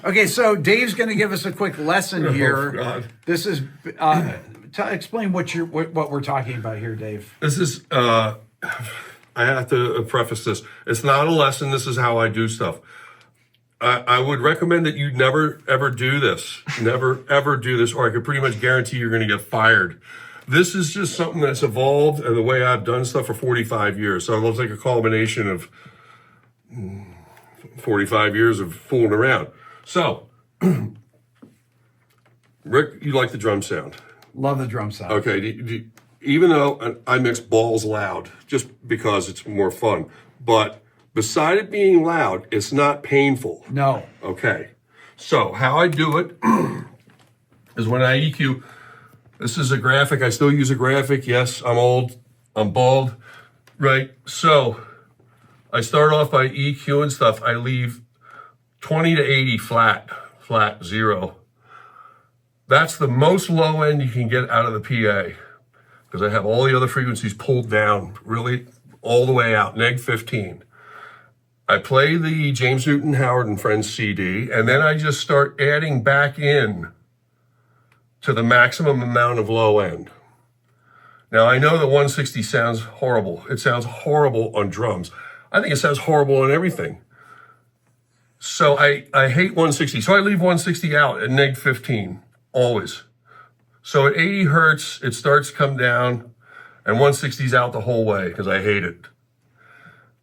Okay, so Dave's going to give us a quick lesson here. God. This is explain what we're talking about here, Dave. This is, I have to preface this. It's not a lesson. This is how I do stuff. I would recommend that you never, ever do this. Never, ever do this, or I could pretty much guarantee you're going to get fired. This is just something that's evolved and the way I've done stuff for 45 years. So it looks like a culmination of 45 years of fooling around. So, Rick, you like the drum sound. Love the drum sound. Okay, even though I mix balls loud, just because it's more fun, but beside it being loud, it's not painful. No. Okay, so how I do it is when I EQ, this is a graphic, I still use a graphic, yes, I'm old, I'm bald, right? So, I start off by EQing stuff, I leave 20 to 80 flat, 0. That's the most low end you can get out of the PA, because I have all the other frequencies pulled down, really all the way out, neg 15. I play the James Newton Howard and Friends CD, and then I just start adding back in to the maximum amount of low end. Now, I know that 160 sounds horrible. It sounds horrible on drums. I think it sounds horrible on everything. So I hate 160. So I leave 160 out at neg 15, always. So at 80 hertz, it starts to come down, and 160's out the whole way because I hate it.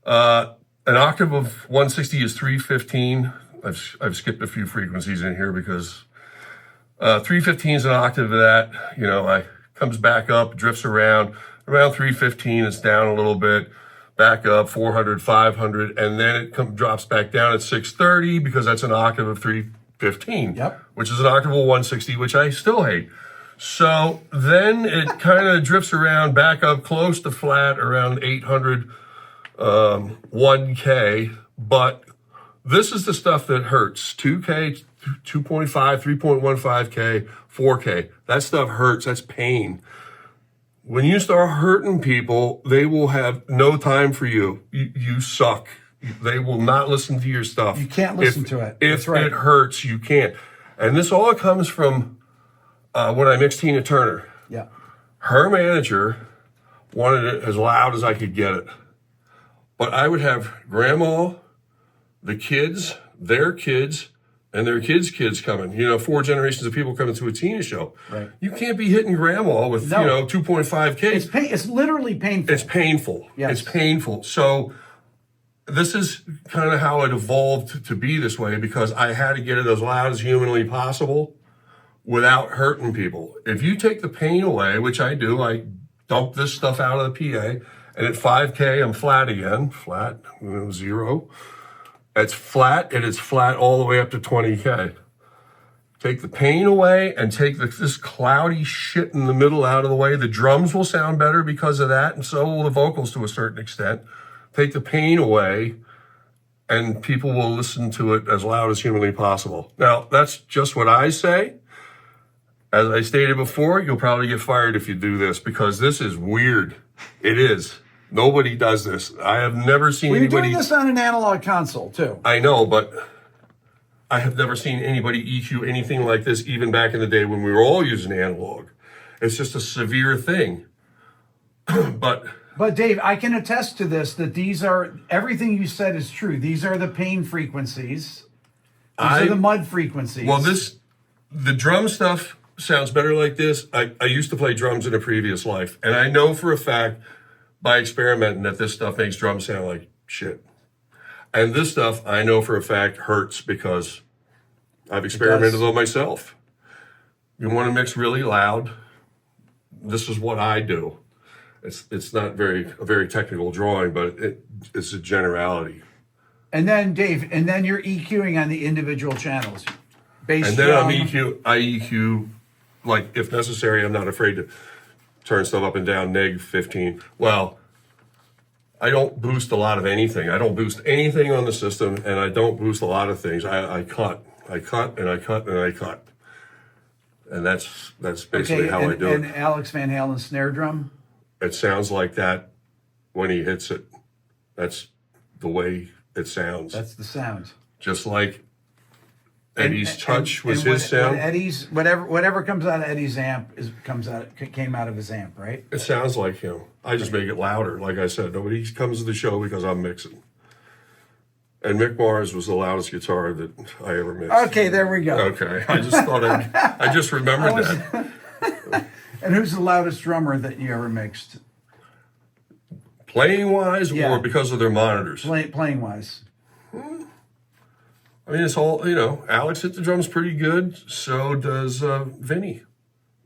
An octave of 160 is 315. I've skipped a few frequencies in here because 315 is an octave of that. You know, I comes back up, drifts around 315. It's down a little bit, back up 400, 500, and then it drops back down at 630 because that's an octave of 315. Yep. Which is an octave of 160, which I still hate. So then it kind of drifts around back up close to flat around 800, 1K, but this is the stuff that hurts. 2K, 2.5, 3.15K, 4K. That stuff hurts. That's pain. When you start hurting people, they will have no time for you. You suck. They will not listen to your stuff. You can't listen to it. If That's right. it hurts, you can't. And this all comes from when I mixed Tina Turner. Yeah. Her manager wanted it as loud as I could get it. But I would have grandma, the kids, their kids, and their kids' coming. You know, 4 generations of people coming to a Tina show. Right. You can't be hitting grandma with, 2.5K. It's literally painful. It's painful. Yes. It's painful. So this is kind of how it evolved to be this way, because I had to get it as loud as humanly possible without hurting people. If you take the pain away, which I do, I dump this stuff out of the PA, and at 5K, I'm flat again. Flat, 0. It's flat, and it's flat all the way up to 20K. Take the pain away and take this cloudy shit in the middle out of the way. The drums will sound better because of that, and so will the vocals to a certain extent. Take the pain away, and people will listen to it as loud as humanly possible. Now, that's just what I say. As I stated before, you'll probably get fired if you do this, because this is weird. It is. Nobody does this. I have never seen anybody. We're doing this on an analog console, too. I know, but I have never seen anybody EQ anything like this, even back in the day when we were all using analog. It's just a severe thing. But Dave, I can attest to this, that these are, everything you said is true. These are the pain frequencies. These are the mud frequencies. Well, the drum stuff sounds better like this. I used to play drums in a previous life, and I know for a fact by experimenting that this stuff makes drums sound like shit. And this stuff, I know for a fact, hurts because I've experimented with myself. You want to mix really loud, this is what I do. It's not a very technical drawing, but it's a generality. And then, Dave, you're EQing on the individual channels. And then I EQ, like, if necessary. I'm not afraid to turn stuff up and down, neg 15. Well, I don't boost a lot of anything. I don't boost anything on the system, and I don't boost a lot of things. I cut, and I cut, and I cut. And that's basically how I do it. And Alex Van Halen's snare drum? It sounds like that when he hits it. That's the way it sounds. That's the sound. Just like Eddie's touch was and his sound. Eddie's whatever comes out of Eddie's amp came out of his amp, right? It sounds like him. I just make it louder. Like I said, nobody comes to the show because I'm mixing. And Mick Mars was the loudest guitar that I ever mixed. Okay, there we go. Okay, I just thought I just remembered that. And who's the loudest drummer that you ever mixed? Playing wise, Yeah. or because of their monitors? Playing wise. I mean, it's all, Alex hit the drums pretty good. So does Vinny.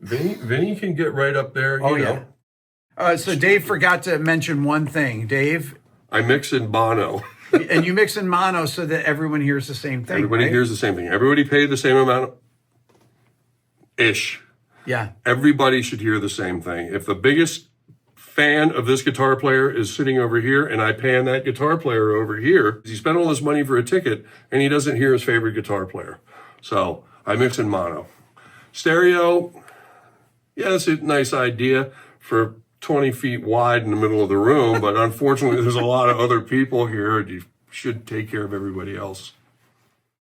Vinny can get right up there. Oh, you yeah. know. So Dave forgot to mention one thing. Dave, I mix in mono. and you mix in mono so that everyone hears the same thing. Everybody right? hears the same thing. Everybody paid the same amount ish. Yeah. Everybody should hear the same thing. If the biggest fan of this guitar player is sitting over here and I pan that guitar player over here, he spent all this money for a ticket and he doesn't hear his favorite guitar player. So I mix in mono. Stereo, yeah, that's a nice idea for 20 feet wide in the middle of the room, but unfortunately there's a lot of other people here and you should take care of everybody else.